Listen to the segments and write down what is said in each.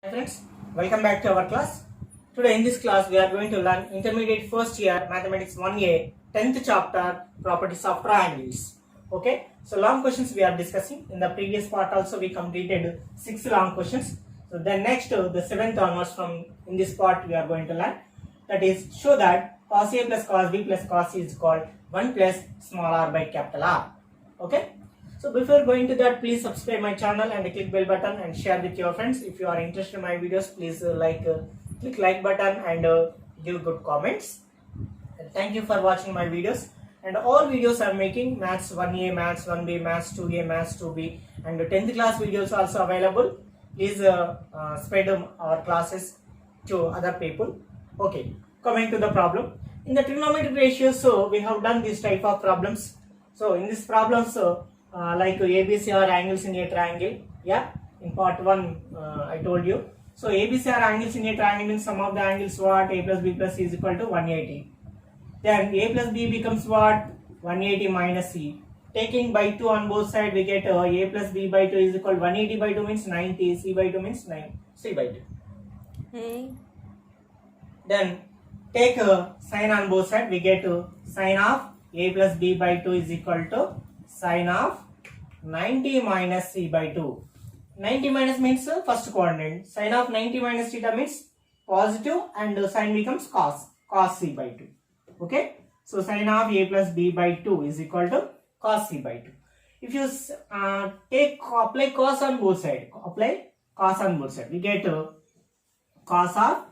Hi friends, welcome back to our class. Today in this class we are going to learn intermediate first year mathematics 1A 10th chapter properties of triangles. Okay, so long questions we are discussing. In the previous part also we completed 6 long questions. So then next the 7th onwards from in this part we are going to learn, that is show that cos A plus cos B plus cos C is called 1 plus small r by capital R. Okay. So before going to that, please subscribe my channel and click bell button and share with your friends. If you are interested in my videos, please click like button and give good comments. And thank you for watching my videos. And all videos I am making maths 1A, maths 1B, maths 2A, maths 2B, and 10th class videos also available. Please spread our classes to other people. Okay, coming to the problem. In the trigonometric ratios, so we have done this type of problems. So in this problem, like ABC are angles in a triangle. Yeah, in part 1 I told you. So ABC are angles in a triangle means sum of the angles what? A plus B plus C is equal to 180. Then A plus B becomes what? 180 minus C. Taking by 2 on both sides, we get A plus B by 2 is equal to 180 by 2 means 90. C by 2 means 9. C by 2. Then take sine on both sides, we get sine of A plus B by 2 is equal to sine of 90 minus C by 2. 90 minus means first coordinate. Sine of 90 minus theta means positive and sine becomes cos C by 2. Okay. So sine of A plus B by 2 is equal to cos C by 2. If you apply cos on both sides, we get cos of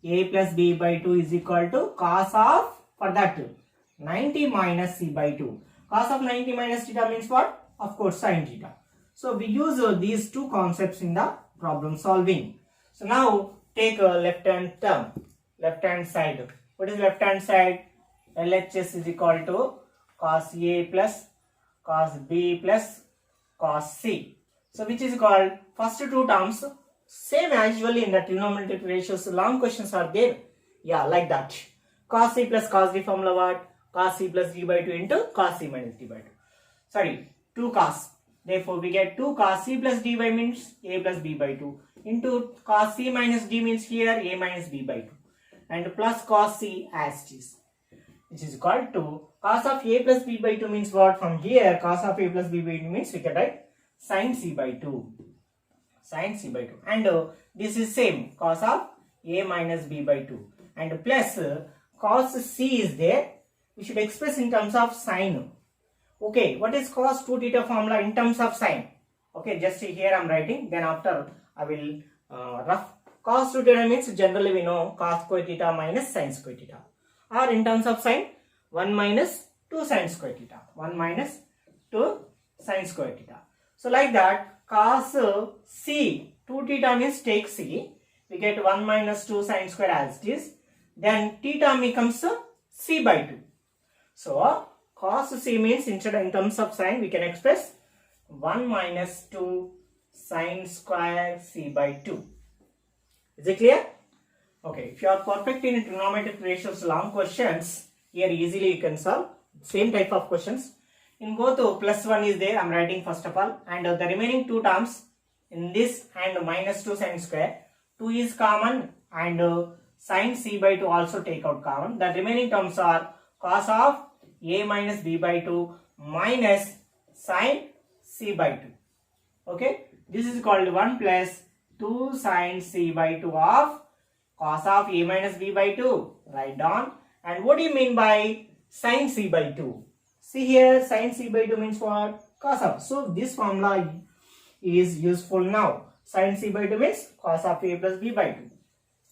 A plus B by 2 is equal to cos of, for that 90 minus C by 2. Cos of 90 minus theta means what? Of course sin theta. So we use these two concepts in the problem solving. So now take a left hand term, left hand side. What is left hand side? LHS is equal to cos A plus cos B plus cos C. So which is called first two terms. Same as usually in the trigonometric ratios, long questions are there. Yeah, like that. Cos C plus cos D formula what? Cos C plus D by 2 into cos C minus D by 2. Sorry, 2 cos. Therefore, we get 2 cos C plus D by means A plus B by 2 into cos C minus D means here A minus B by 2 and plus cos C as it is, which is equal to cos of A plus B by 2 means what? From here cos of A plus B by 2 means we can write sin C by 2. Sin C by 2 and this is same cos of A minus B by 2 and plus cos C is there. We should express in terms of sine. Okay, what is cos 2 theta formula in terms of sine? Okay, just here I am writing, then after I will rough. Cos 2 theta means generally we know cos square theta minus sin square theta, or in terms of sine 1 minus 2 sin square theta, 1 minus 2 sin square theta. So like that cos C 2 theta means take C, we get 1 minus 2 sin square as it is, then theta becomes C by 2. So cos C means instead in terms of sine we can express 1 minus 2 sin square C by 2. Is it clear? Okay, if you are perfect in trigonometric ratios long questions, here easily you can solve same type of questions. In both plus 1 is there, I am writing first of all, and the remaining two terms in this and minus 2 sin square, 2 is common and sin C by 2 also take out common. The remaining terms are cos of A minus B by 2 minus sin C by 2. Okay, this is called 1 plus 2 sin C by 2 of cos of A minus B by 2. Write down. And what do you mean by sin C by 2? See here, sin C by 2 means what? Cos of. So this formula is useful now. Sin C by 2 means cos of A plus B by 2.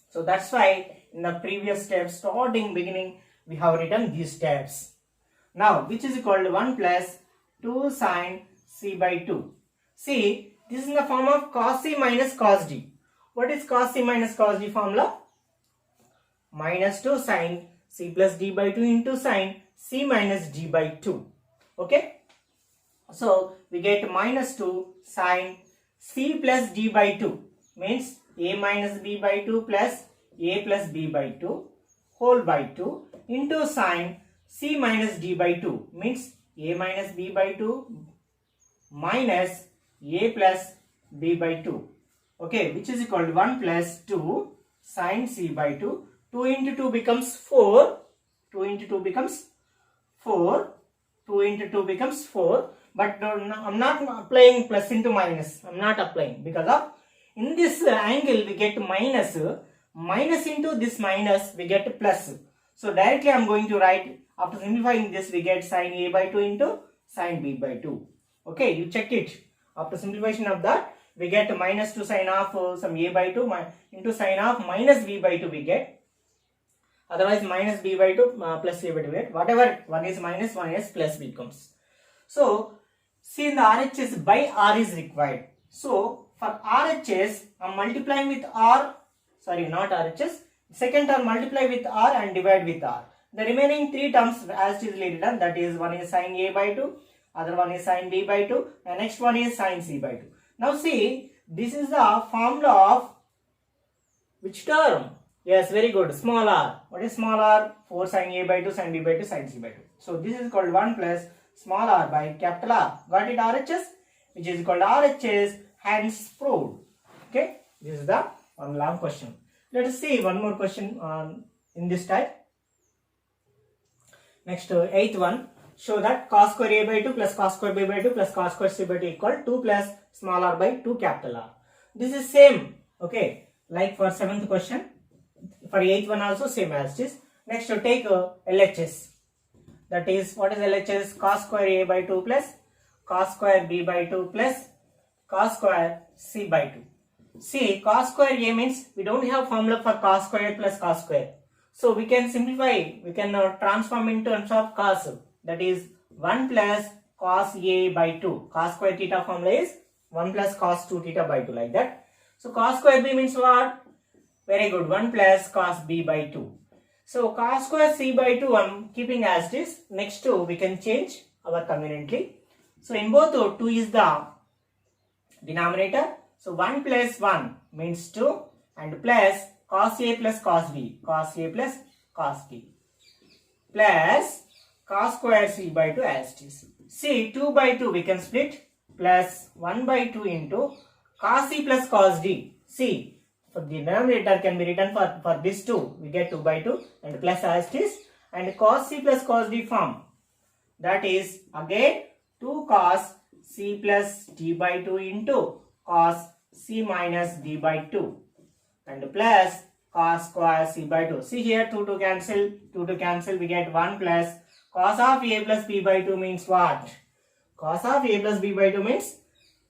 So that's why in the previous steps, starting beginning, we have written these steps. Now, which is equal to 1 plus 2 sin C by 2. See, this is in the form of cos C minus cos D. What is cos C minus cos D formula? Minus 2 sin C plus D by 2 into sin C minus D by 2. Okay. So, we get minus 2 sin C plus D by 2 means A minus B by 2 plus A plus B by 2 whole by 2 into sin C minus D by 2 means A minus B by 2 minus A plus B by 2 Okay, which is equal to 1 plus 2 sine c by 2. 2 into 2 becomes 4. 2 into 2 becomes 4. 2 into 2 becomes 4. But I'm not applying plus into minus. I'm not applying because of in this angle we get minus. Minus into this minus we get plus. So directly I'm going to write, after simplifying this we get sine a by 2 into sine b by 2. Okay, you check it. After simplification of that we get minus 2 sine of some a by 2 into sine of minus b by 2 we get. Otherwise minus b by 2 plus a by 2 we get. Whatever, one is minus, one is plus becomes. So see, in the RHS by R is required. So for RHS I'm multiplying with R, sorry not RHS, second term multiply with R and divide with R. The remaining three terms as it is written, that is one is sine a by 2, other one is sine b by 2 and next one is sine c by 2. Now see, this is the formula of which term? Yes, very good, small r. What is small r? 4 sine a by 2 sine b by 2 sine c by 2. So this is called 1 plus small r by capital R. Got it, RHS? Which is called RHS, hence proved. Okay, this is the one long question. Let us see one more question in this type. Next, eighth one. Show that cos square a by 2 plus cos square b by 2 plus cos square c by 2 equal 2 plus small r by 2 capital R. This is same. Okay, like for 7th question. For 8th one also same as this. Next, to take LHS. That is, what is LHS? Cos square a by 2 plus cos square b by 2 plus cos square c by 2. See, cos square a means we don't have formula for cos square plus cos square. So we can simplify, we can transform into terms of cos. That is 1 plus cos a by 2. Cos square theta formula is 1 plus cos 2 theta by 2, like that. So cos square b means what? Very good, 1 plus cos b by 2. So cos square c by 2 I'm keeping as this. Next two we can change our conveniently. So in both 2 is the denominator. So 1 plus 1 means 2 and plus cos a plus cos b. Cos a plus cos b. Plus cos square c by 2 as it is. See, 2 by 2 we can split plus 1 by 2 into cos c plus cos d. See, for the denominator can be written for this 2. We get 2 by 2 and plus as it is. And cos c plus cos d form. That is again 2 cos c plus d by 2 into cos c minus d by 2. And plus cos square c by 2. See here 2 to cancel. 2 to cancel. We get 1 plus cos of a plus b by 2 means what? Cos of a plus b by 2 means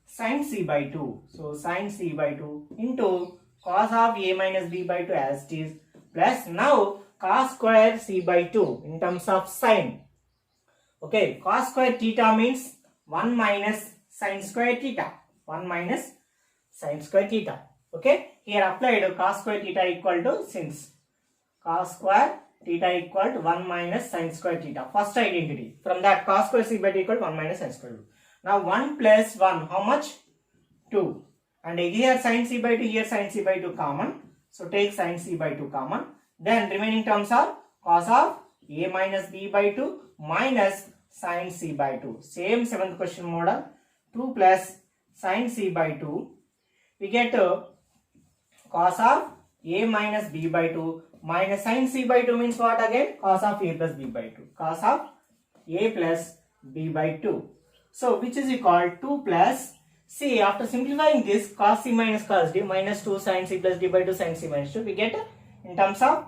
sin c by 2. So sin c by 2 into cos of a minus b by 2 as it is, plus now cos square c by 2 in terms of sin. Okay, cos square theta means 1 minus sin square theta. 1 minus sin square theta. Okay, here applied cos square theta equal to, since cos square theta equal to 1 minus sin square theta. First identity. From that cos square c by 2 equal to 1 minus sin square 2. Now 1 plus 1, how much? 2. And here sin c by 2, here sin c by 2 common. So take sin c by 2 common. Then remaining terms are cos of a minus b by 2 minus sin c by 2. Same 7th question model. 2 plus sin c by 2. We get cos of a minus b by 2 minus sin c by 2 means what again? Cos of a plus b by 2. Cos of a plus b by 2. So which is equal to 2 plus, see, after simplifying this cos c minus cos d minus 2 sin c plus d by 2 sin c minus 2, we get in terms of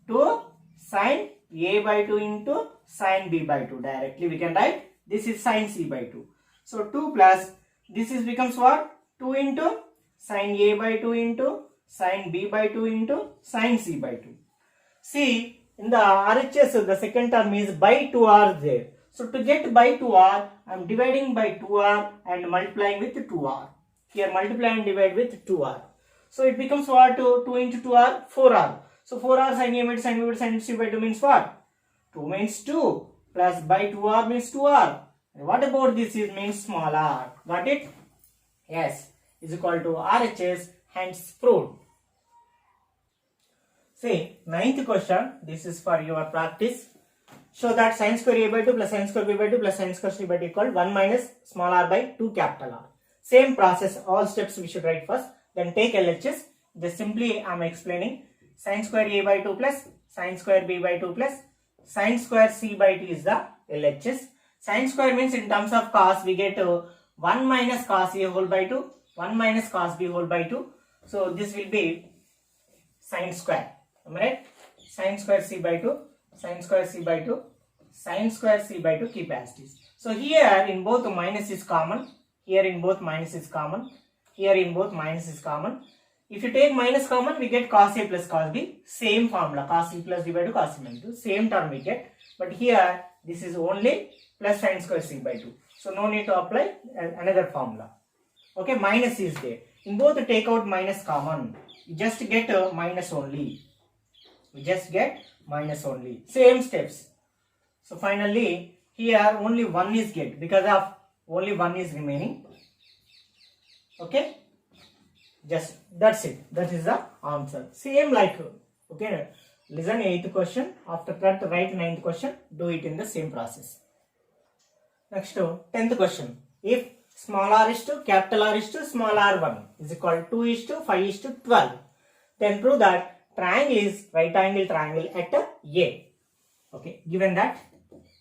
2 sin a by 2 into sin b by 2. Directly we can write this is sin c by 2. So 2 plus this is becomes what? 2 into sin a by 2 into sin b by 2 into sin c by 2. See, in the RHS the second term is by 2r there. So to get by 2r, I am dividing by 2r and multiplying with 2r. Here multiply and divide with 2r. So it becomes what? 2 into 2r, 4r. So 4r sin a by 2 sin b by 2 sin c by 2 means what? 2 means 2 plus by 2r means 2r. And what about this is means small r. Got it? Yes. Is equal to RHS, hence proved. See, 9th question. This is for your practice. Show that sin square a by 2 plus sin square b by 2 plus sin square c by 2 equal 1 minus small r by 2 capital R. Same process, all steps we should write first. then take LHS. Just simply I am explaining. Sin square a by 2 plus sin square b by 2 plus sin square c by 2 is the LHS. Sin square means in terms of cos we get 1 minus cos a whole by 2, 1 minus cos b whole by 2. So this will be sin square. Am I right? Sin square c by 2, sin square c by 2, sin square c by 2 keep as it is. So here in both minus is common, here in both minus is common, here in both minus is common. If you take minus common, we get cos a plus cos b, same formula, cos c plus d by 2, cos c minus 2, same term we get. But here this is only plus sin square c by 2. So no need to apply another formula. Okay, minus is there. In both take out minus common, you just get minus only. We just get minus only. Same steps. So finally here only 1 is get because of only 1 is remaining. Okay. Just that's it. That is the answer. Same like okay. Listen 8th question. After that write 9th question. Do it in the same process. Next 10th question. If small r is to capital R is to small r1 is equal to 2 is to 5 is to 12, then prove that triangle is right angle triangle at A. Okay. Given that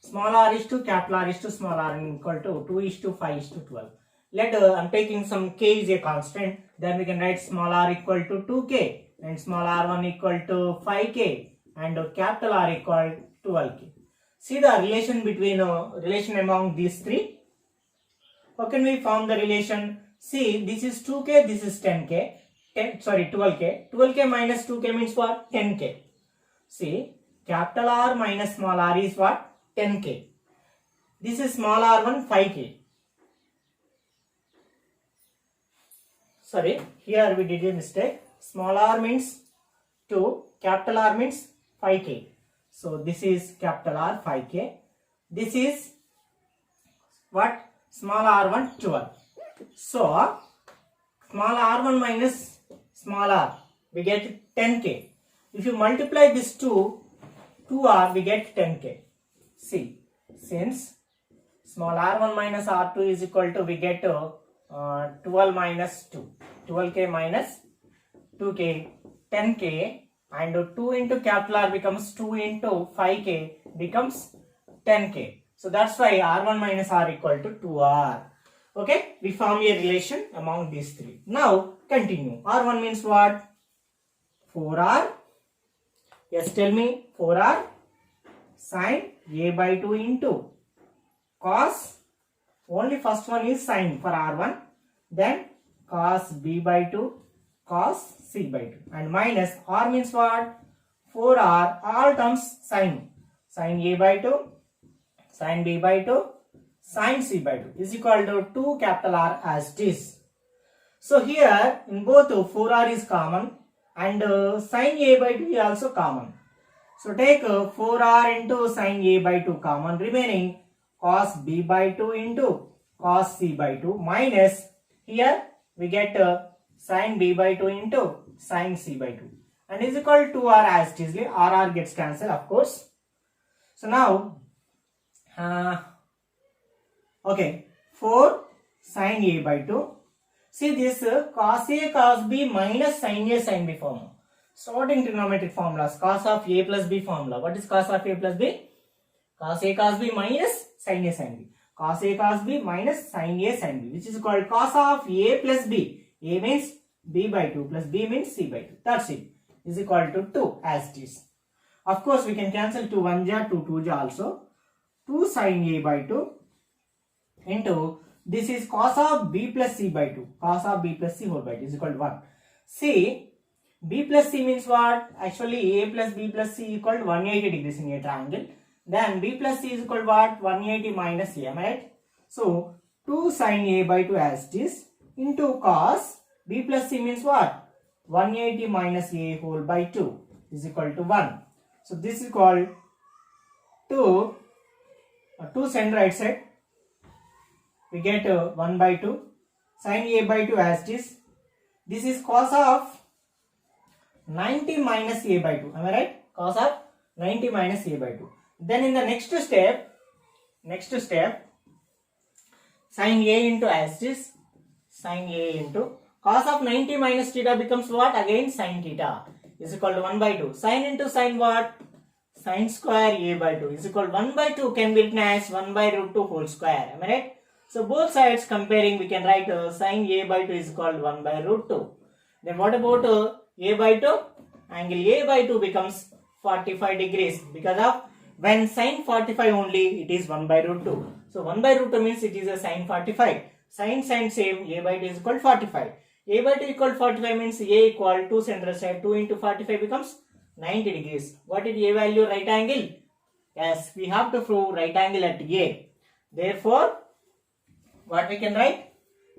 small r is to capital R is to small r equal to 2 is to 5 is to 12. Let I'm taking some k is a constant, then we can write small r equal to 2k and small r1 equal to 5k and capital R equal to 12k. See the relation between relation among these three. How can we form the relation? See, this is 2k, this is 10k. 12k. 12k minus 2k means what? 10k. See, capital R minus small r is what? 10k. This is small r1 5k. Sorry, here we did a mistake. Small r means 2, capital R means 5k. So this is capital R 5k. This is what? Small r1 12. So small r1 minus small r, we get 10k. If you multiply this 2r, we get 10k. See, since small r1 minus r2 is equal to, we get 12 minus 2, 12k minus 2k, 10k, and 2 into capital R becomes 2 into 5k becomes 10k. So that's why r1 minus r equal to 2r. Okay, we form a relation among these three. Now continue. R1 means what? 4r. Yes, tell me. 4r sin a by 2 into cos. Only first one is sin for r1. Then cos b by 2, cos c by 2, and minus r means what? 4r, all terms sin. Sin a by 2, sin b by 2, sin c by 2 is equal to 2 capital R as it is. So here in both 4r is common and sin a by 2 is also common. So take 4r into sin a by 2 common, remaining cos b by 2 into cos c by 2 minus here we get sin b by 2 into sin c by 2 and is equal to r as it is. R gets cancelled, of course. So now okay, 4 sin a by 2. See this cos a cos b minus sin a sin b formula. Sorting trigonometric formulas. Cos of a plus b formula. What is cos of a plus b? Cos a cos b minus sin a sin b. Cos a cos b minus sin a sin b, which is called cos of a plus b. A means b by 2 plus b means c by 2. That's it. Is equal to 2 as it is. Of course, we can cancel 2 1 ja, 2 2 ja also. 2 sin a by 2 into this is cos of b plus c by 2. Cos of b plus c whole by 2 is equal to 1. See, b plus c means what? Actually, a plus b plus c equal to 180 degrees in a triangle. Then b plus c is equal to what? 180 minus a, am I right? So 2 sin a by 2 as it is into cos b plus c means what? 180 minus a whole by 2 is equal to 1. So this is called 2 send right side. We get 1 by 2 sin a by 2 as it is. This is cos of 90 minus a by 2. Am I right? Cos of 90 minus a by 2. Then in the next step, sin a into as it is, sin a into Cos of 90 minus theta becomes what? Again sin theta is equal to 1 by 2. Sin into sin what? Sin square a by 2 is equal to 1 by 2 can be written as 1 by root 2 whole square. Am I right? So both sides comparing, we can write sin a by 2 is equal to 1 by root 2. Then what about a by 2? Angle a by 2 becomes 45 degrees because of when sin 45 only it is 1 by root 2. So 1 by root 2 means it is a sin 45. Sin same, a by 2 is equal to 45. A by 2 equal to 45 means a equal to central side 2 into 45 becomes 90 degrees. What is a value? Right angle. Yes, we have to prove right angle at A. Therefore, what we can write?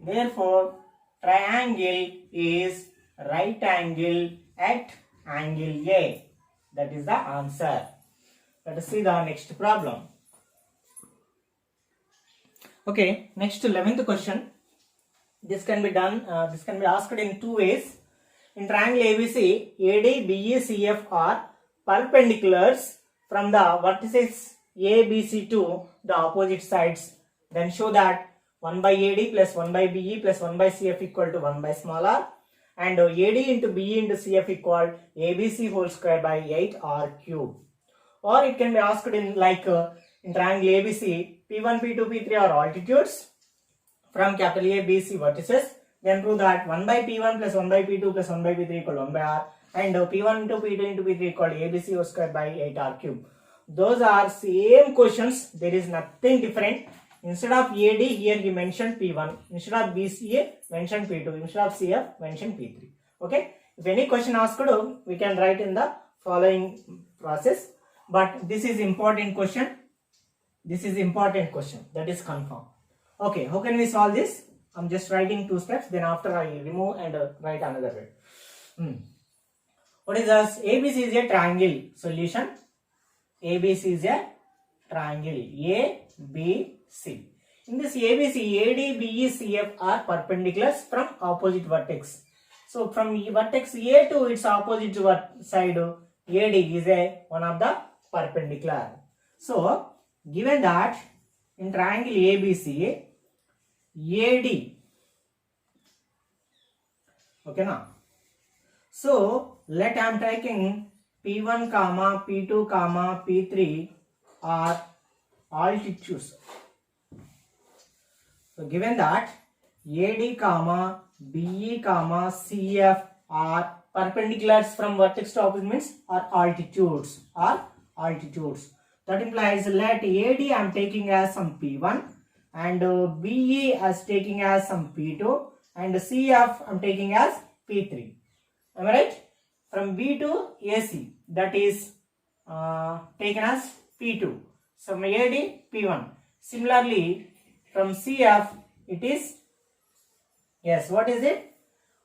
Therefore, triangle is right angle at angle A. That is the answer. Let us see the next problem. Okay, next 11th question. This can be done, this can be asked in two ways. In triangle ABC, AD, BE, CF are perpendiculars from the vertices ABC to the opposite sides. Then show that 1 by AD plus 1 by BE plus 1 by CF equal to 1 by small r. And AD into BE into CF equal ABC whole square by 8r cube. Or it can be asked in like in triangle ABC, P1, P2, P3 are altitudes from capital A, B, C vertices. Then prove that 1 by P1 plus 1 by P2 plus 1 by P3 equal to 1 by R. And P1 into P2 into P3 equal to ABC whole square by 8r cube. Those are same questions. There is nothing different. Instead of AD, here he mentioned P1. Instead of BCA, mentioned P2. Instead of CF, mentioned P3. Okay. If any question asked, we can write in the following process. But this is important question. This is important question. That is confirmed. Okay. How can we solve this? I'm just writing two steps. Then after I remove and write another way. What is this? ABC is a triangle. Solution. ABC is a triangle. ABC. In this ABC, AD, BE, CF are perpendiculars from opposite vertex. So from vertex A to its opposite side, AD is one of the perpendicular. So given that in triangle ABC, AD, okay now. So let I am taking P1 comma P2 comma P3 are altitudes. So given that AD comma BE comma CF are perpendiculars from vertex to opposite means are altitudes. That implies let AD I am taking as some P1 and BE as taking as some P2 and CF I am taking as P3. Am I right? From B to AC, that is taken as P2. So from AD, P1. Similarly, from CF, it is, yes, what is it?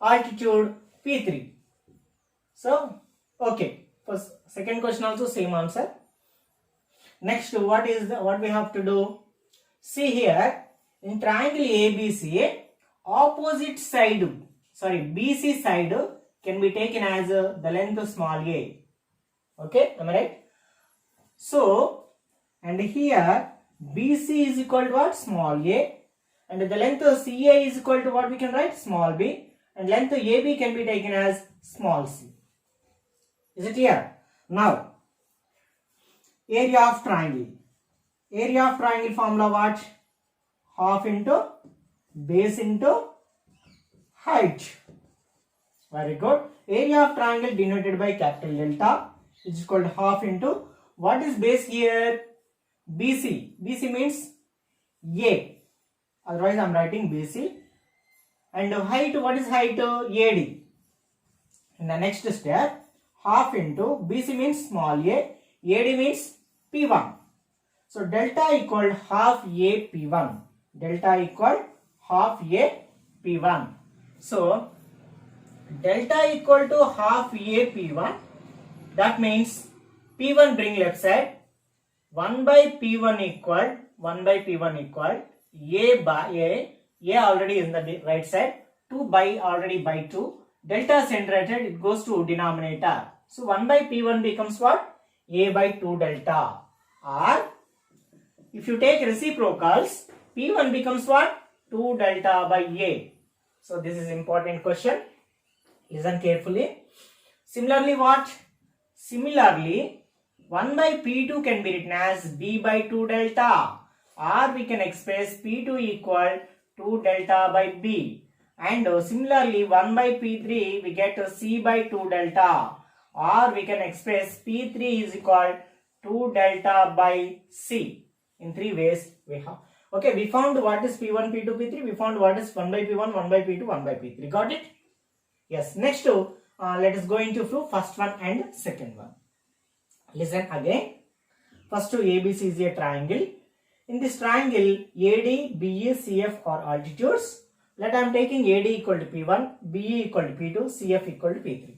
Altitude P3. So, okay. First, second question also same answer. Next, what we have to do? See here, in triangle ABC, opposite side, BC side can be taken as the length small a. Okay, am I right? So, and here BC is equal to what? Small a. And the length of CA is equal to what we can write? Small b. And length of AB can be taken as small c. Is it clear? Now, area of triangle. Area of triangle formula what? Half into base into height. Very good. Area of triangle denoted by capital delta is equal to half into what is base here? BC. BC means A. Otherwise I am writing BC. And height, what is height? AD. In the next step, half into BC means small a, AD means P1. So delta equal half a P1. Delta equal half a P1. So delta equal to half a P1. That means P1 bring left side. 1 by P1 equal A by A already is in the right side. 2 by already by 2. Delta centered, it goes to denominator. So 1 by P1 becomes what? A by 2 delta. Or if you take reciprocals, P1 becomes what? 2 delta by A. So this is important question. Listen carefully. Similarly, what? Similarly, 1 by P2 can be written as B by 2 delta, or we can express P2 equal to delta by B. And similarly, 1 by P3 we get C by 2 delta, or we can express P3 is equal to delta by C. In three ways we have. Okay, we found what is P1, P2, P3. We found what is 1 by P1, 1 by P2, 1 by P3. Got it? Yes. Next, let us go into first one and second one. Listen again. First, ABC is a triangle. In this triangle, AD, BE, CF are altitudes. Let I am taking AD equal to P1, BE equal to P2, CF equal to P3.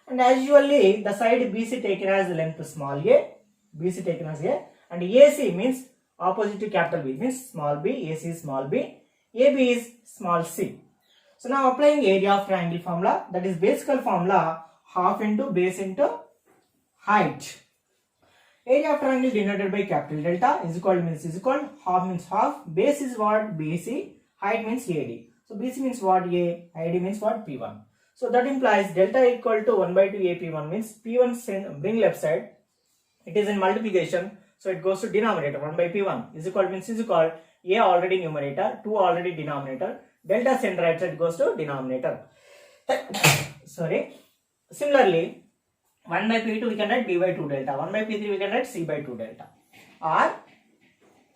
And as usually, the side BC taken as length small a, BC taken as a, and AC means opposite to capital B, means small b, AC is small b, AB is small c. So now applying area of triangle formula, that is basic formula, half into base into height. Area of triangle denoted by capital delta is equal to half means half, base is what? BC, height means AD. So BC means what? A, AD means what? P1. So that implies delta equal to 1 by 2 AP1 means P1 bring left side, it is in multiplication, so it goes to denominator. 1 by P1 is equal means is equal A already numerator, 2 already denominator, delta send right side goes to denominator. Sorry. Similarly, 1 by P2 we can write B by 2 delta, 1 by P3 we can write C by 2 delta. Or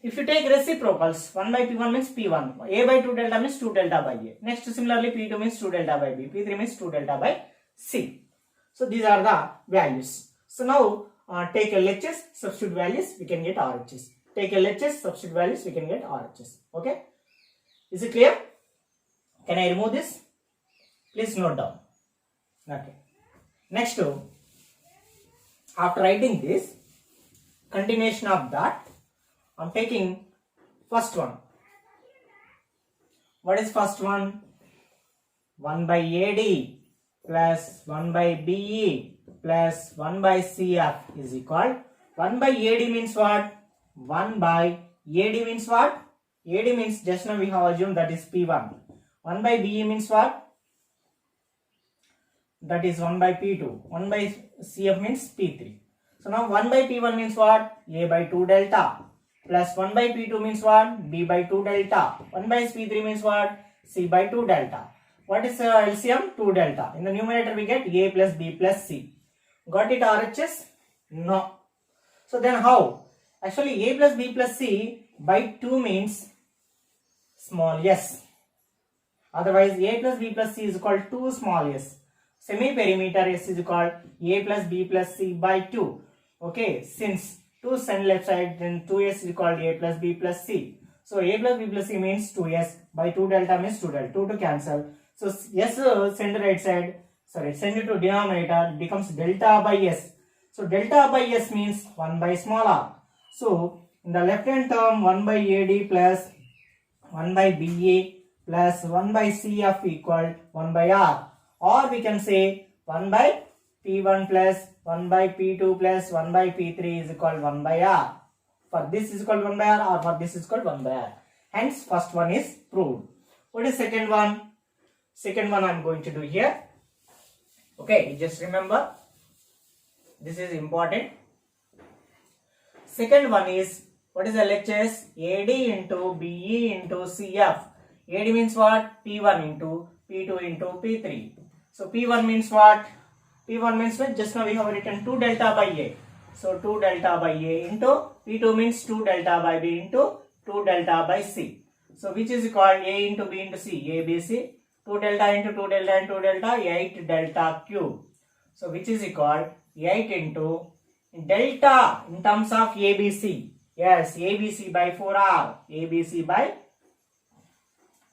if you take reciprocals, 1 by P1 means P1, A by 2 delta means 2 delta by A. Next, similarly P2 means 2 delta by B, P3 means 2 delta by C. So these are the values. So now take LHS, substitute values, we can get RHS. Take LHS, substitute values, we can get RHS. Okay? Is it clear? Can I remove this? Please note down. Okay. Next, after writing this, continuation of that, I am taking first one. What is first one? 1 by AD plus 1 by BE plus 1 by CF is equal. 1 by AD means what? 1 by AD means what? AD means just now we have assumed that is P1. 1 by BE means what? That is 1 by P2. 1 by CF means P3. So now 1 by P1 means what? A by 2 delta. Plus 1 by P2 means what? B by 2 delta. 1 by P3 means what? C by 2 delta. What is LCM? 2 delta. In the numerator we get A plus B plus C. Got it RHS? No. So then how? Actually A plus B plus C by 2 means small s. Otherwise A plus B plus C is equal to small s. Semi-perimeter s is equal A plus B plus C by 2. Okay, since 2 send left side, then 2s is equal to A plus B plus C. So A plus B plus C means 2s, by 2 delta means 2 delta, 2 to cancel. So s send right side, sorry, send it to denominator, it becomes delta by s. So delta by s means 1 by small r. So in the left hand term, 1 by AD plus 1 by BA plus 1 by CF equal 1 by r. Or we can say 1 by P1 plus 1 by P2 plus 1 by P3 is equal 1 by r. For this is equal 1 by r, or for this is equal 1 by r. Hence first one is proved. What is second one? Second one I am going to do here. Okay, just remember, this is important. Second one is, what is LHS? AD into BE into CF. AD means what? P1 into P2 into P3. So P1 means what? P1 means what? Just now we have written 2 delta by A. So 2 delta by A into P2 means 2 delta by B into 2 delta by C. So which is called A into B into C, A, B, C. 2 delta into 2 delta into 2 delta, 8 delta cube. So which is called 8 into delta in terms of ABC. Yes, ABC by 4R, ABC by,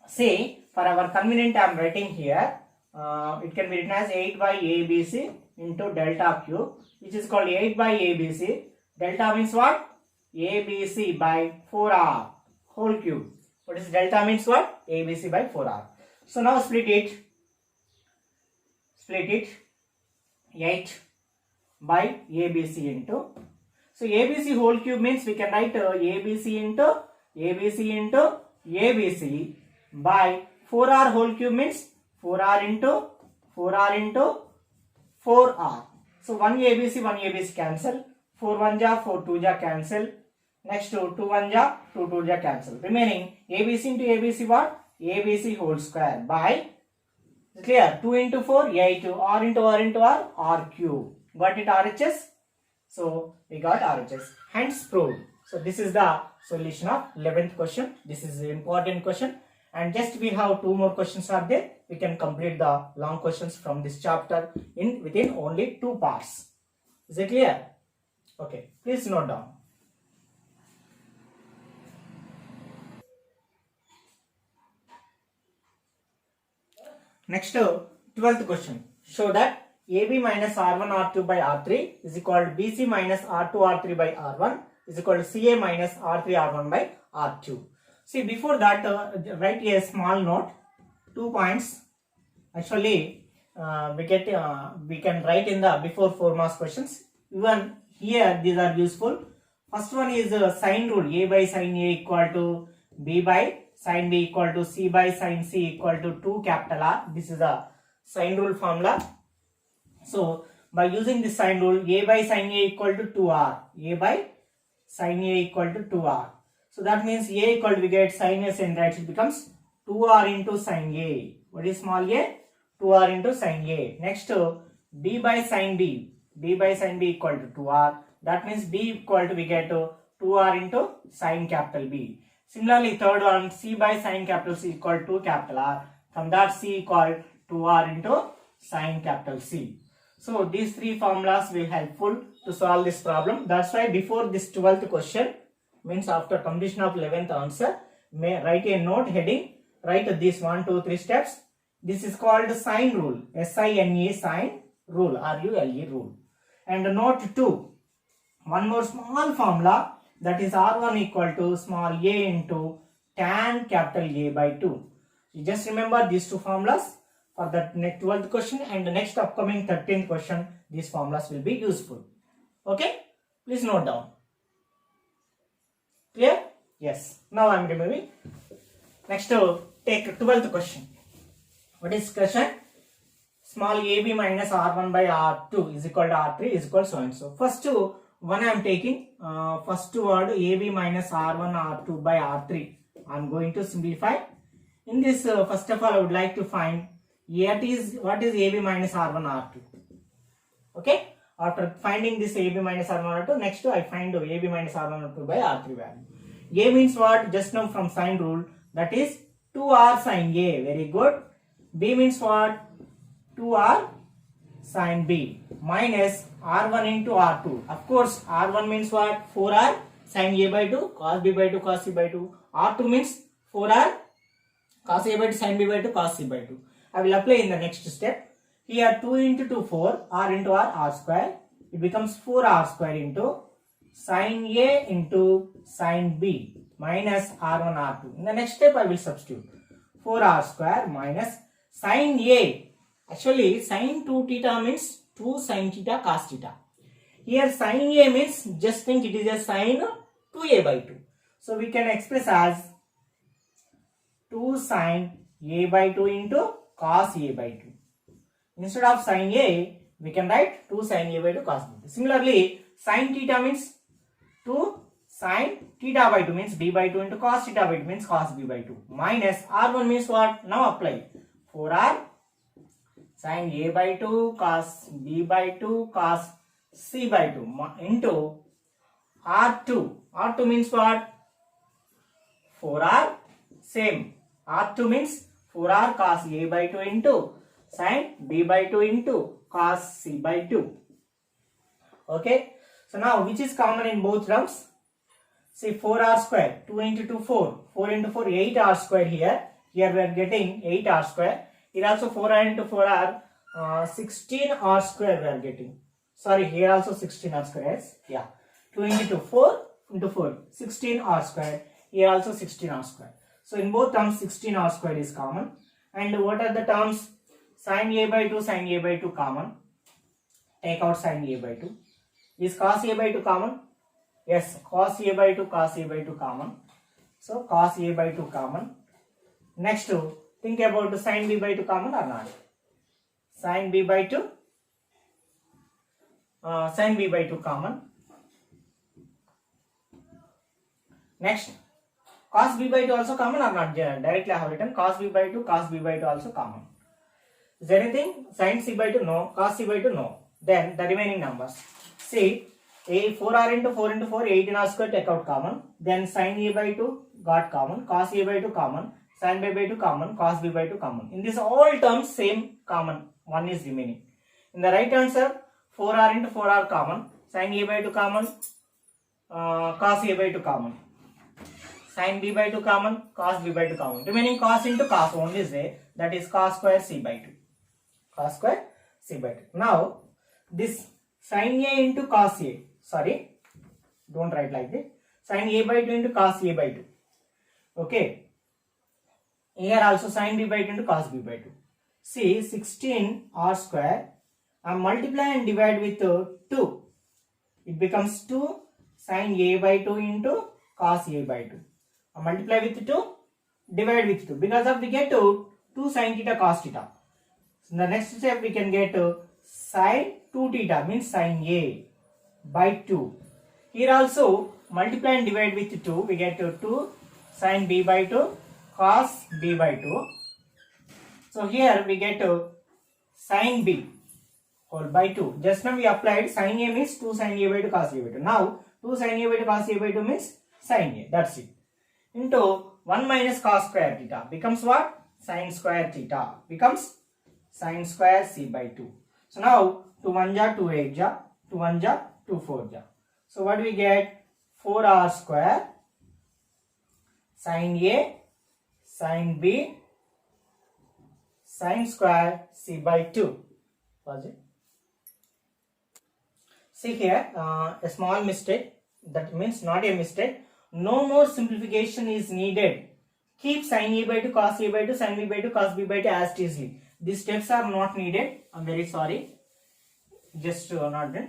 say for our convenient I am writing here, it can be written as 8 by ABC into delta cube, which is called 8 by ABC. Delta means what? ABC by 4R whole cube. What is delta means what? ABC by 4R. So now split it 8 by ABC into, so ABC whole cube means we can write ABC into ABC by 4r whole cube means 4r into 4r. So 1 ABC cancel. 4 1 ja 4 2 ja cancel. Next 2 1 ja 2 2 ja cancel. Remaining ABC into ABC what? ABC whole square by, clear, 2 into 4 8, r into r into r cube. Got it RHS? So we got RHS. Hence proved. So this is the solution of 11th question. This is an important question. And just we have 2 more questions are there. We can complete the long questions from this chapter within only 2 parts. Is it clear? Okay. Please note down. Next 12th question. Show that AB minus R1 R2 by R3 is equal to BC minus R2 R3 by R1 is equal to CA minus R3 R1 by R2. See, before that, write a small note. 2 points. Actually, we can write in the before 4 marks questions. Even here, these are useful. First one is sine rule. A by sine A equal to B by sine B equal to C by sine C equal to 2 capital R. This is a sine rule formula. So, by using this sine rule, A by sine A equal to 2R. A by sine A equal to 2R. So, that means A equal to, we get sine A sin right, it becomes 2R into sine A. What is small a? 2R into sine A. Next, B by sine B. B by sine B equal to 2R. That means B equal to, we get 2R into sine capital B. Similarly, third one, C by sine capital C equal to capital R. From that, C equal to R into sine capital C. So, these 3 formulas will helpful to solve this problem. That's why before this 12th question, means after completion of 11th answer, may write a note heading, write these 1, 2, 3 steps. This is called sine rule, S-I-N-E, sine rule, R-U-L-E rule. And note 2, one more small formula, that is R1 equal to small a into tan capital A by 2. You just remember these 2 formulas for the next 12th question and the next upcoming 13th question. These formulas will be useful. Okay? Please note down. Clear? Yes. Now I am removing. Next, take 12th question. What is question? Small ab minus r1 by r2 is equal to r3 is equal to so and so. First one I am taking. First word ab minus r1 r2 by r3. I am going to simplify. In this, first of all, I would like to find what is ab minus r1 r2. Okay. After finding this ab minus r1 r2, next I find ab minus r1 r2 by r3 value. A means what? Just now from sine rule, that is 2r sine A. Very good. B means what? 2r sine B minus r1 into r2. Of course, r1 means what? 4r sine A by 2 cos B by 2 cos C by 2. R2 means 4r cos A by 2 sine B by 2 cos C by 2. I will apply in the next step. Here 2 into 2 4 r into r square. It becomes 4r square into sine A into sine B minus r1 r2. In the next step I will substitute 4r square minus sine A. Actually sine 2 theta means 2 sine theta cos theta. Here sine A means just think it is a sine 2a by 2. So we can express as 2 sine A by 2 into cos A by 2. Instead of sine A, we can write 2 sine A by 2 cos B. Similarly, sine theta means 2 sine theta by 2 means B by 2 into cos theta by 2 means cos B by 2 minus R1 means what? Now apply 4R sine A by 2 cos B by 2 cos C by 2 into R2. R2 means what? 4R. Same. R2 means 4R cos A by 2 into sine B by 2 into cos C by 2. Okay. So now which is common in both terms? See 4r square. 2 into 2 4. 4 into 4 8r square here. Here we are getting 8r square. Here also 4r into 4r 16r square we are getting. Sorry, here also 16r square. Yes. Yeah. 2 into 2 4 into 4 16r square. Here also 16r square. So in both terms 16r square is common. And what are the terms? Sine A by 2 sine A by 2 common. Take out sine A by 2. Is cos A by 2 common? Yes, cos A by 2 cos A by 2 common. So cos A by 2 common. Next Think about sin b by 2 common or not. Sin b by 2. Sin b by 2 common. Next, cos b by 2 also common or not? Directly I have written cos b by 2, cos b by 2 also common. Is there anything? Sin c by 2 no, cos c by 2 no. Then the remaining numbers. See, 4r into 4 into 4, 18r square take out common. Then sin a by 2 got common, cos a by 2 common, sin b by 2 common, cos b by 2 common. In this all terms same common, one is remaining. In the right answer, 4r into 4r common, sin a by 2 common, cos a by 2 common. Sin b by 2 common, cos b by 2 common. Remaining cos into cos only is there. That is cos square c by 2. Cos square c by 2. Now, this sin a into cos a. Sorry, don't write like this. Sin a by 2 into cos a by 2. Okay. Here also sin b by 2 into cos b by 2. See, 16 r square. I multiply and divide with 2. It becomes 2 sin a by 2 into cos a by 2. I multiply with 2, divide with 2. Because of we get 2 sin theta cos theta. So the next step we can get sin 2 theta means sin a by 2. Here also multiply and divide with 2. We get 2 sin b by 2 cos b by 2. So here we get sin b whole by 2. Just now we applied sin a means 2 sin a by 2 cos a by 2. Now 2 sin a by 2 cos a by 2 means sin a. That's it. Into 1 minus cos square theta becomes what? Sin square theta becomes sin square c by 2. So now 2 1 ja 2 8 ja 2 1 ja 2 4 ja. So what do we get? 4r square sin a sin b sin square c by 2. Was it? See here a small mistake. That means not a mistake. No more simplification is needed. Keep sin a by 2 cos a by 2 sin b by 2 cos b by 2 as it is. These steps are not needed. I'm very sorry. Just not done.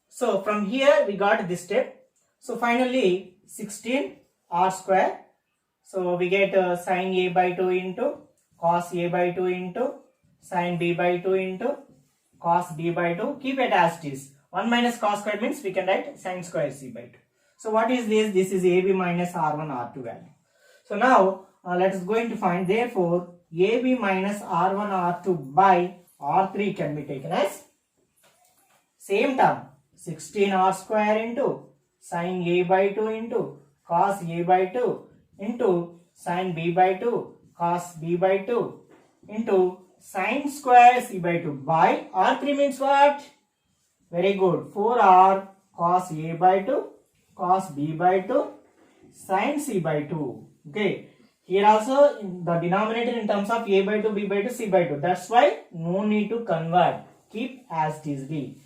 So from here we got this step. So finally 16 r square. So we get sin a by 2 into cos a by 2 into sin b by 2 into cos b by 2. Keep it as it is. 1 minus cos square means we can write sin square c by 2. So what is this? This is AB minus R1 R2 value. So now let us going to find, therefore AB minus R1 R2 by R3 can be taken as same term 16R square into sin A by 2 into cos A by 2 into sin B by 2 cos B by 2 into sin square C by 2 by R3 means what? Very good. 4R cos A by 2 cos b by 2 sin c by 2. Okay, here also in the denominator in terms of a by 2 b by 2 c by 2. That's why no need to convert, keep as it is. B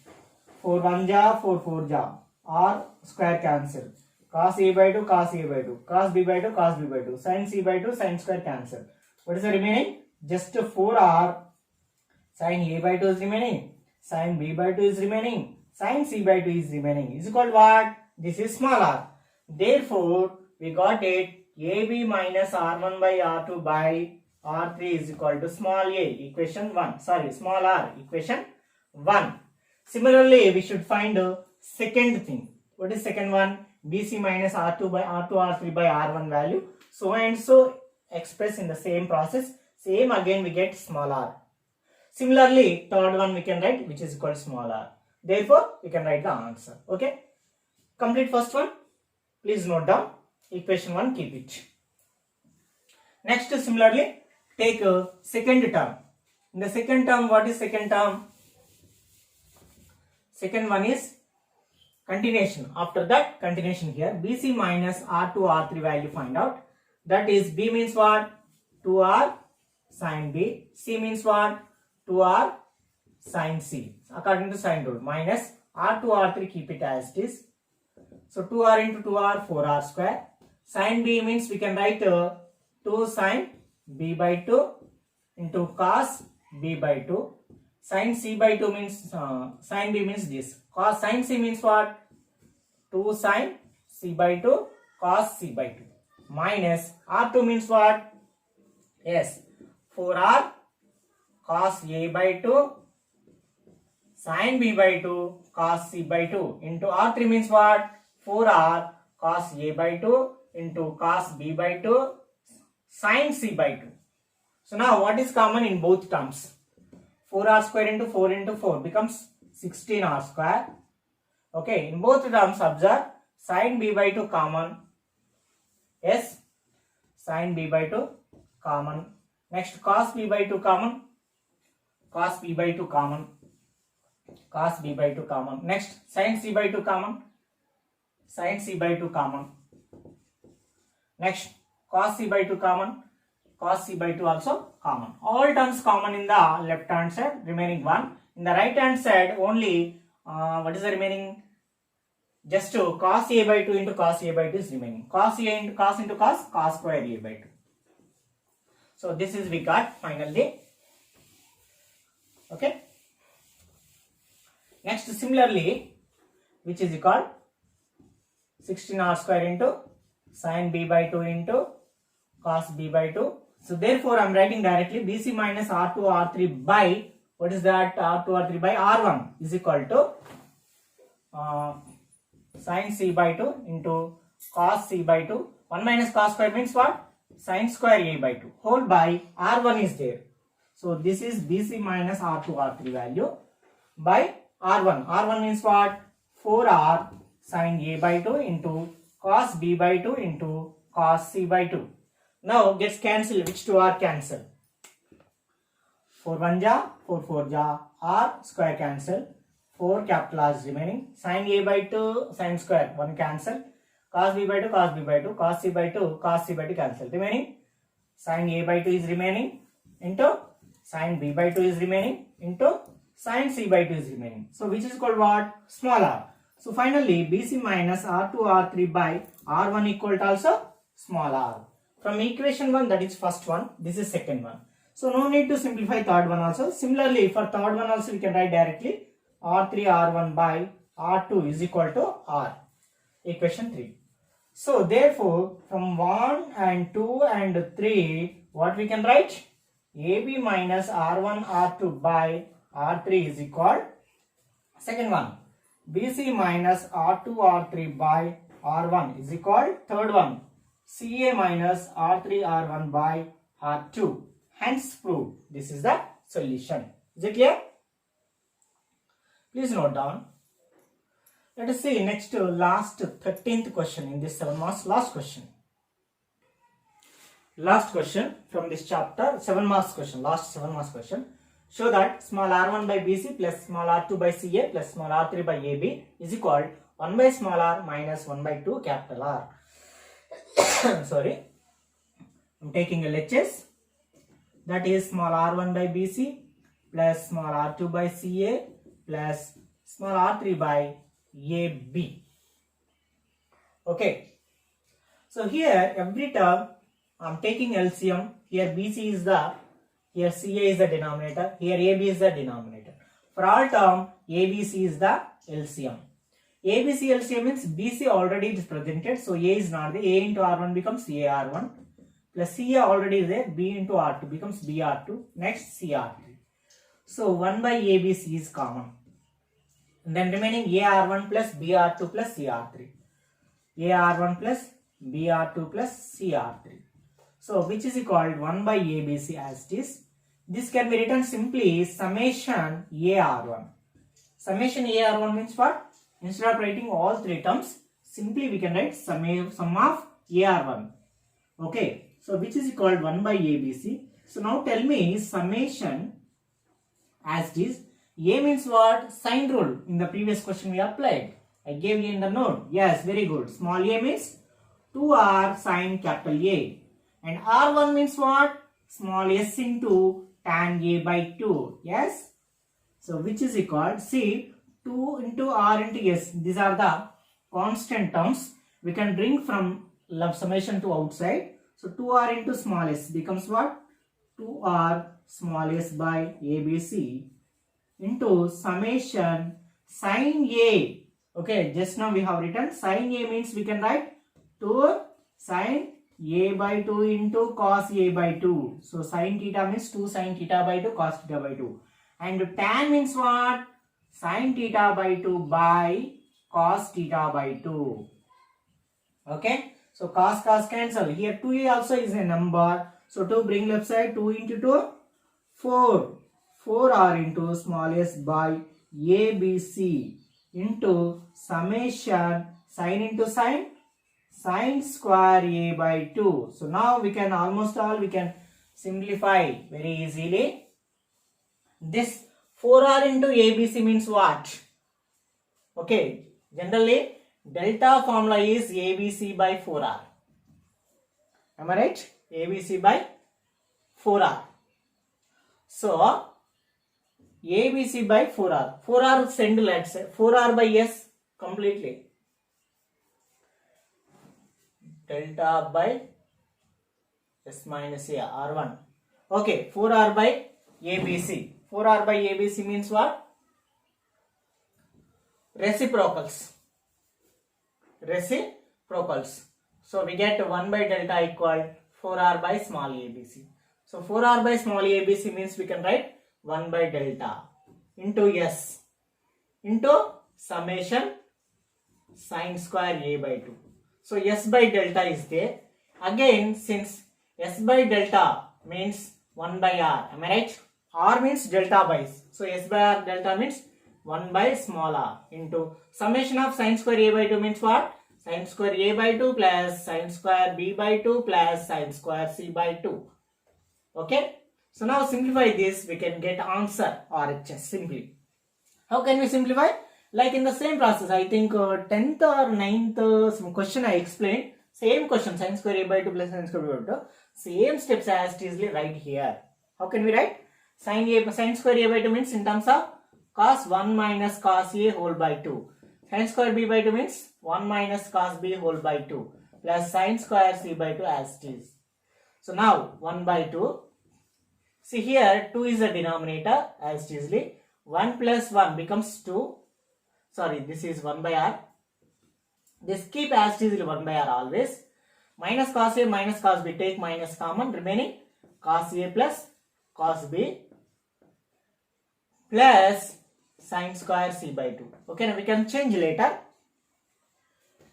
4 1 ja 4 4 ja, r square cancel, cos a by 2 cos a by 2 cos b by 2 cos b by 2 sin c by 2 sin square cancel. What is the remaining? Just 4r sin a by 2 is remaining, sin b by 2 is remaining, sin c by 2 is remaining, is equal to what? This is small r. Therefore, we got it AB minus R1 by R2 by R3 is equal to small a, equation 1. Sorry, small r, equation 1. Similarly, we should find a second thing. What is second one? BC minus R2 by R2 R3 by R1 value. So and so express in the same process. Same again we get small r. Similarly, third one we can write which is equal to small r. Therefore, we can write the answer. Okay. Complete first one. Please note down. Equation 1, keep it. Next, similarly, take a second term. In the second term, what is second term? Second one is continuation. After that, continuation here. BC minus R2, R3 value find out. That is B means what? 2R sin B. C means what? 2R sin C. According to sin rule. Minus R2, R3 keep it as it is. So 2r into 2r, 4r square. Sin b means we can write 2 sin b by 2 into cos b by 2. Sin c by 2 means, sin b means this. Cos sin c means what? 2 sin c by 2 cos c by 2. Minus r2 means what? Yes, 4r cos a by 2 sin b by 2 cos c by 2 into r3 means what? 4r cos a by 2 into cos b by 2 sin c by 2. So now what is common in both terms? 4r square into 4 into 4 becomes 16r square. Okay, in both terms observe sin b by 2 common. Yes, sin b by 2 common. Next cos b by 2 common. Cos b by 2 common. Cos b by 2 common. Next sin c by 2 common. Sin c by 2 common. Next cos c by 2 common. Cos c by 2 also common. All terms common in the left hand side, remaining 1. In the right hand side only what is the remaining? Just to cos a by 2 into cos a by 2 is remaining. Cos a into cos, cos square a by 2. So this is we got finally. Okay. Next similarly, which is called 16r square into sin b by 2 into cos b by 2. So therefore I am writing directly BC minus R2 R3 by, what is that? R2 R3 by R1 is equal to sin c by 2 into cos c by 2. 1 minus cos square means what? Sin square a by 2 whole by R1 is there. So this is BC minus R2 R3 value by R1. R1 means what? 4R sin a by 2 into cos b by 2 into cos c by 2. Now gets cancelled. Which 2 are cancelled? 4 1 ja, 4 4 ja, R square cancel. 4 capital R is remaining. Sin a by 2 sin square 1 cancel. Cos b by 2 cos b by 2 cos c by 2 cos c by 2 cancel. Remaining sin a by 2 is remaining into sin b by 2 is remaining into sin c by 2 is remaining. So which is called what? Small r. So finally BC minus R2 R3 by R1 equal to also small r. From equation 1, that is first one, this is second one. So no need to simplify third one also. Similarly for third one also we can write directly R3 R1 by R2 is equal to R. Equation 3. So therefore from 1 and 2 and 3 what we can write? AB minus R1 R2 by R3 is equal. Second one BC minus R2 R3 by R1 is equal. Third one CA minus R3 R1 by R2. Hence proved. This is the solution. Is it clear? Please note down. Let us see next last 13th question in this 7 marks. Last question. Last question from this chapter, 7 marks question. Last 7 marks question. Show that small r1 by bc plus small r2 by ca plus small r3 by ab is equal 1 by small r minus 1 by 2 capital R. Sorry, I am taking a LHS. That is small r1 by bc plus small r2 by ca plus small r3 by ab. Okay. So here every term I am taking LCM. Here bc is the, here ca is the denominator, here ab is the denominator. For all term abc is the LCM. ABC LCM means BC already is presented, so A is not there. A into R1 becomes AR1 plus CA already is there. B into R2 becomes BR2. Next CR3. So 1 by ABC is common. And then remaining AR1 plus BR2 plus CR3. AR1 plus BR2 plus CR3. So which is called 1 by ABC as it is. This can be written simply summation AR1. Summation AR1 means what? Instead of writing all three terms, simply we can write sum of AR1. Okay. So which is called 1 by ABC. So now tell me summation as it is. A means what? Sine rule. In the previous question we applied. I gave you in the note. Yes, very good. Small a means 2R sine capital A. And R1 means what? Small s into tan A by 2. Yes. So which is equal, see, 2 into R into S. These are the constant terms. We can bring from summation to outside. So 2R into small s becomes what? 2R small s by ABC into summation sine A. Okay, just now we have written sine A means we can write 2 sine a by 2 into cos a by 2. So sin theta means 2 sin theta by 2 cos theta by 2. And tan means what? Sin theta by 2 by cos theta by 2. Okay. So cos cancel. Here 2a also is a number. So to bring left side, 2 into 2, 4. 4r into small s by ABC into summation sin into sin square a by 2. So now we can we can simplify very easily. This 4r into ABC means what? Okay, generally delta formula is ABC by 4r. Am I right? ABC by 4r. So ABC by 4r. 4r send, let's say 4r by s completely. Delta by s minus a r1. Okay, 4r by ABC. 4r by ABC means what? Reciprocals. So we get 1 by delta equal 4r by small ABC. So 4r by small ABC means we can write 1 by delta into s into summation sin square a by 2. So s by delta is there. Again, since s by delta means 1 by r, am I right? R means delta by s. So s by r delta means 1 by small r into summation of sin square a by 2 means what? Sin square a by 2 plus sin square b by 2 plus sin square c by 2. Okay. So now simplify this, we can get answer RHS simply. How can we simplify? Like in the same process, I think 10th or 9th question I explained. Same question, sin square a by 2 plus sin square b by 2. Same steps as it is right here. How can we write? Sin square a by 2 means in terms of cos 1 minus cos a whole by 2. Sin square b by 2 means 1 minus cos b whole by 2 plus sin square c by 2 as it is. So now 1 by 2. See here 2 is the denominator as it is. 1 plus 1 becomes 2. Sorry, this is 1 by r. This keep as it is 1 by r always. Minus cos a minus cos b, take minus common, remaining cos a plus cos b plus sin square c by 2. Okay, now we can change later.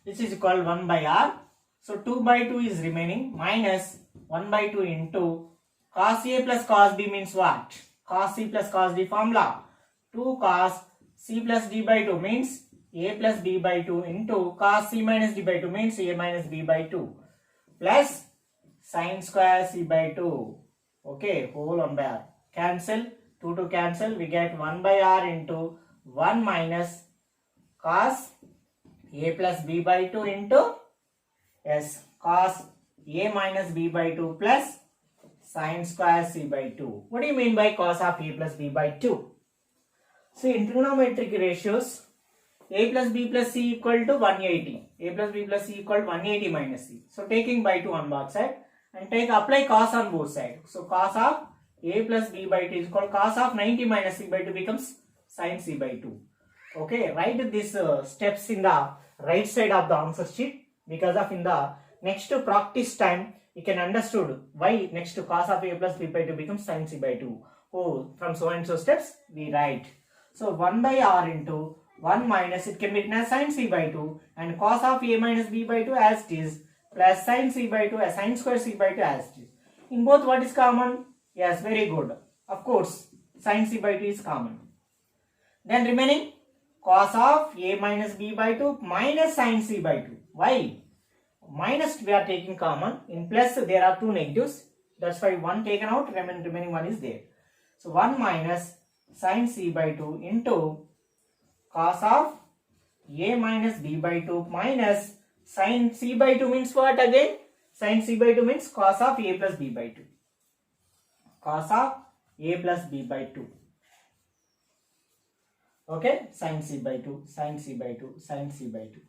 This is equal 1 by r. So 2 by 2 is remaining minus 1 by 2 into cos a plus cos b means what? Cos c plus cos d formula. 2 cos c plus d by 2 means a plus b by 2 into cos c minus d by 2 means a minus b by 2 plus sin square c by 2. Okay, whole 1 by r. Cancel. 2 to cancel, we get 1 by r into 1 minus cos a plus b by 2 into cos a minus b by 2 plus sin square c by 2. What do you mean by cos of a plus b by 2? See, in trigonometric ratios, a plus b plus c equal to 180. A plus b plus c equal to 180 minus c. So taking by 2 on both side and apply cos on both sides. So cos of a plus b by 2 is called cos of 90 minus c by 2 becomes sin c by 2. Okay, write these steps in the right side of the answer sheet, because of in the next practice time you can understood why next to cos of a plus b by 2 becomes sin c by 2. Oh, from so and so steps we write. So 1 by r into 1 minus, it can be written as sin c by 2 and cos of a minus b by 2 as it is plus sin c by 2 as sin square c by 2 as it is. In both what is common? Yes, very good. Of course, sin c by 2 is common. Then remaining cos of a minus b by 2 minus sin c by 2. Why? Minus we are taking common. In plus there are two negatives. That's why one taken out, remaining one is there. So 1 minus sin c by 2 into cos of a minus b by 2 minus sin c by 2 means what again? Sin c by 2 means cos of a plus b by 2. Cos of a plus b by 2. Okay, sin c by 2, sin c by 2, sin c by 2.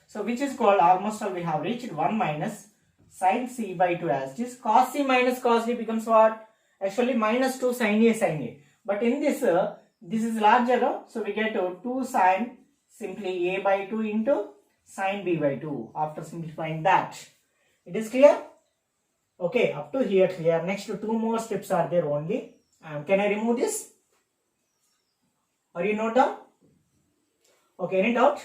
So which is called, almost all we have reached 1 minus sin c by 2 as it is. Cos c minus cos d becomes what? Actually minus 2 sin a sin a. But in this, this is larger, so we get 2 sin simply a by 2 into sin b by 2 after simplifying that. It is clear? Okay, up to here clear. Next, two more steps are there only. Can I remove this? Or you note down? Okay, any doubt?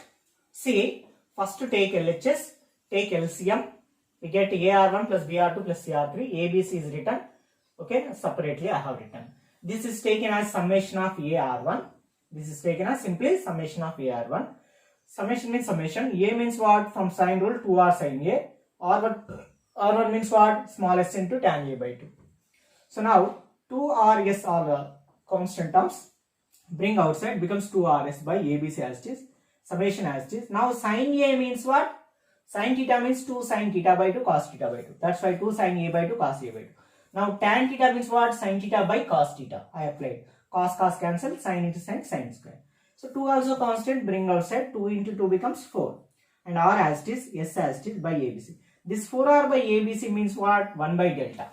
See, first to take LHS, take LCM. We get AR1 plus BR2 plus CR3. ABC is written. Okay, separately I have written. This is taken as summation of AR1. This is taken as simply summation of AR1. Summation means summation. A means what? From sine rule 2R sine A. R1 means what? Small s into tan A by 2. So now 2RS are the constant terms. Bring outside, becomes 2RS by ABC as it is. Summation as it is. Now sine A means what? Sine theta means 2 sine theta by 2 cos theta by 2. That's why 2 sine A by 2 cos A by 2. Now tan theta means what? Sine theta by cos theta. I applied. Cos cancel, sine into sine square. So 2 also constant, bring outside, 2 into 2 becomes 4. And R as it is, S as it is by ABC. This 4R by ABC means what? 1 by delta.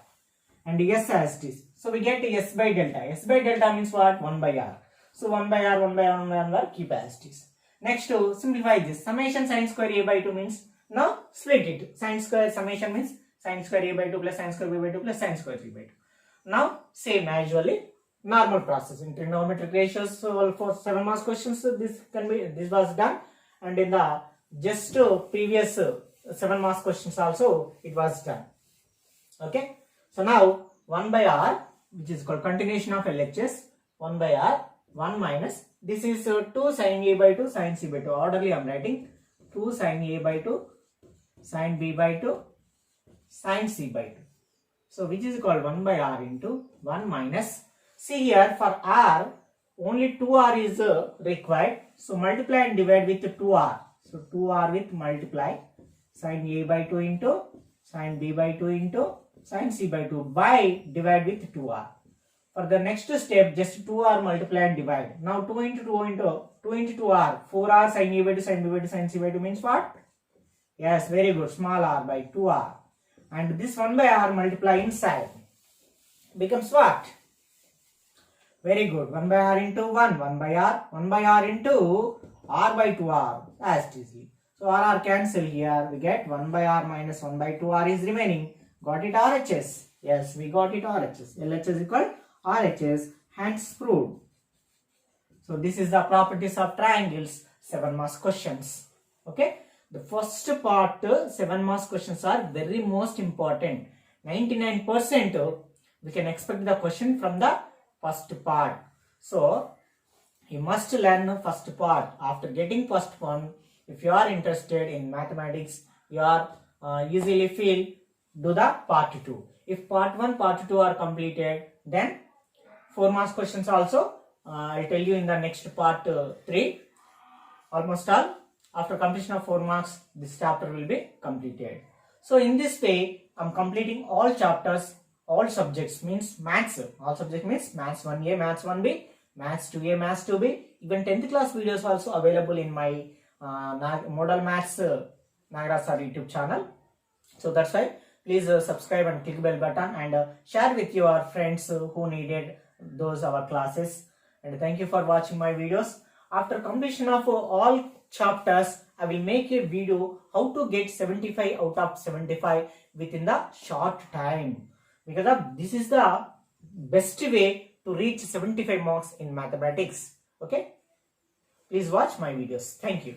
And S as it is. So we get S by delta. S by delta means what? 1 by R. So 1 by R, 1 by R, 1 by R, keep as it is. Next to simplify this. Summation sine square A by 2 means, now split it. Sine square summation means sine square A by 2 plus sine square B by 2 plus sine square 3 by 2. Now same usually normal process in trigonometric ratios. So for 7 marks questions this was done, and in the just previous 7 marks questions also it was done. Okay, so now 1 by R, which is called continuation of LHS, 1 by R, 1 minus, this is 2 sine A by 2 sine C by 2. Orderly I am writing 2 sine A by 2 sine B by 2 sine C by 2. So which is called 1 by R into 1 minus, see here for R only 2R is required. So multiply and divide with 2R. So 2R with multiply sine A by 2 into sine B by 2 into sine C by 2 by divide with 2R. For the next step, just 2R multiply and divide. Now 2 into 2 into 2 into 2R, 4R sine A by 2 sine B by 2 sine C by 2 means what? Yes, very good, small r by 2R. And this 1 by R multiply inside becomes what? Very good, 1 by R into 1 by R into R by 2R as easily. So R cancel here, we get 1 by R minus 1 by 2R is remaining. Got it RHS? Yes, we got it RHS. LHS equal RHS, hence proved. So this is the properties of triangles, 7 marks questions. Okay, the first part 7 marks questions are very most important. 99% we can expect the question from the first part. So you must learn the first part. After getting first one, if you are interested in mathematics, you are easily feel do the part 2. If part 1, part 2 are completed, then 4 marks questions also I'll tell you in the next part 3. Almost all. After completion of 4 marks, this chapter will be completed. So in this way, I'm completing all chapters, all subjects means maths. All subjects means maths 1A, maths 1B, maths 2A, maths 2B. Even 10th class videos also available in my Model Maths Nagaraj Sir YouTube channel. So that's why please subscribe and click bell button and share with your friends who needed those our classes. And thank you for watching my videos. After completion of all chapters, I will make a video how to get 75 out of 75 within the short time. Because this is the best way to reach 75 marks in mathematics. Okay, please watch my videos. Thank you.